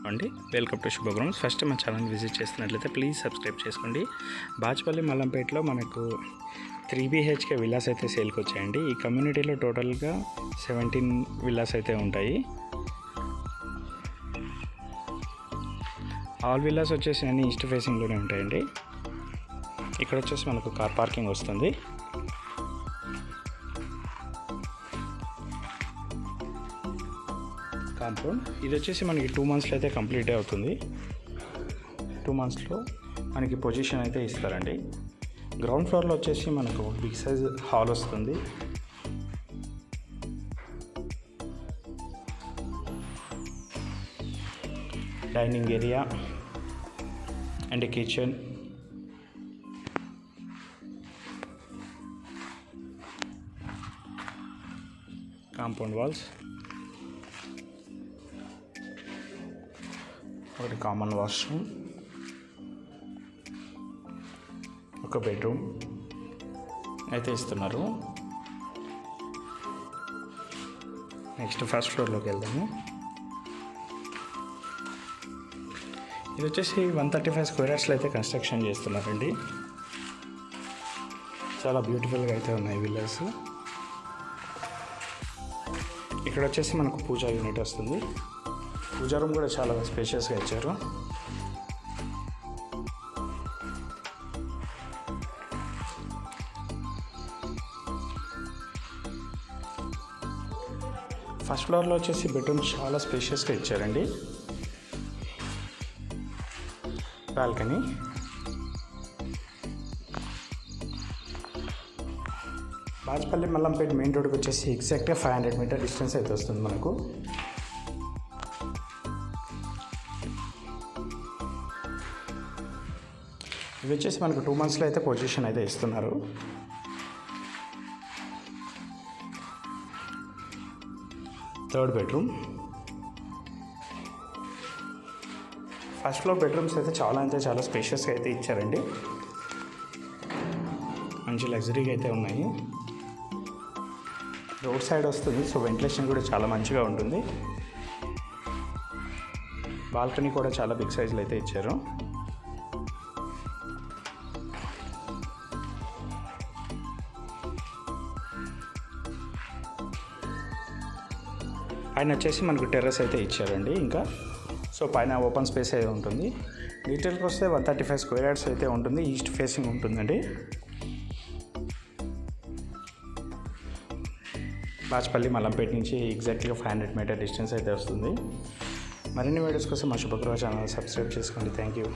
అండి. Welcome to శుభగ్రౌండ్స్. First మన ఛానల్ విజిట్ చేస్తున్నట్లయితే ప్లీజ్ సబ్స్క్రైబ్ చేసుకోండి. బాచ్పల్లి మల్లంపేటలో మనకు 3 BHK విల్లాస్ అయితే సేల్కి వచ్చాయండి. ఈ కమ్యూనిటీలో టోటల్గా 17 విల్లాస్ అయితే ఉంటాయి. ఆల్ విల్లాస్ వచ్చేసి అన్ని ఈస్ట్ ఫేసింగ్లోనే ఉంటాయండి. ఇక్కడ వచ్చేసి మనకు కార్ పార్కింగ్ వస్తుంది. కాంపౌండ్ ఇది వచ్చేసి మనకి 2 monthsలో అయితే కంప్లీట్ అవుతుంది. 2 monthsలో మనకి పొజిషన్ అయితే ఇస్తారండి. గ్రౌండ్ ఫ్లోర్లో వచ్చేసి మనకు బిగ్ సైజ్ హాల్ వస్తుంది. Dining area and kitchen, compound walls, ఒకటి కామన్ వాష్రూమ్, ఒక బెడ్రూమ్ అయితే ఇస్తున్నారు. నెక్స్ట్ ఫస్ట్ ఫ్లోర్లోకి వెళ్దాము. ఇది వచ్చేసి 135 square yardsలో అయితే కన్స్ట్రక్షన్ చేస్తున్నారండి. చాలా బ్యూటిఫుల్గా అయితే ఉన్నాయి విల్లాస్. ఇక్కడ వచ్చేసి మనకు పూజా యూనిట్ వస్తుంది. పూజా రూమ్ కూడా చాలా స్పేషియస్గా ఇచ్చారు. ఫస్ట్ ఫ్లోర్లో వచ్చేసి బెడ్రూమ్ చాలా స్పేషియస్గా ఇచ్చారండి. బాల్కనీ, బాచ్పల్లి మల్లంపేట మెయిన్ రోడ్కి వచ్చేసి ఎగ్జాక్ట్గా 500 meter డిస్టెన్స్ అయితే వస్తుంది మనకు. ఇవి వచ్చేసి మనకు 2 monthsలో అయితే పొజిషన్ అయితే ఇస్తున్నారు. Third bedroom. First floor bedrooms అయితే చాలా స్పేషియస్గా అయితే ఇచ్చారండి. మంచి లగ్జరీగా అయితే ఉన్నాయి. రోడ్ సైడ్ వస్తుంది, సో వెంటిలేషన్ కూడా చాలా మంచిగా ఉంటుంది. బాల్కనీ కూడా చాలా బిగ్ సైజులో అయితే ఇచ్చారు. పైన వచ్చేసి మనకు టెర్రస్ అయితే ఇచ్చారండి. ఇంకా సో పైన ఓపెన్ స్పేస్ అయితే ఉంటుంది. డీటెయిల్కి వస్తే 135 square yards అయితే ఉంటుంది. ఈస్ట్ ఫేసింగ్ ఉంటుందండి. బాచ్పల్లి మల్లంపేట నుంచి ఎగ్జాక్ట్గా 500 meter డిస్టెన్స్ అయితే వస్తుంది. మరిన్ని వీడియోస్ కోసం మా శుభగ్రహ ఛానల్ సబ్స్క్రైబ్ చేసుకోండి. Thank you.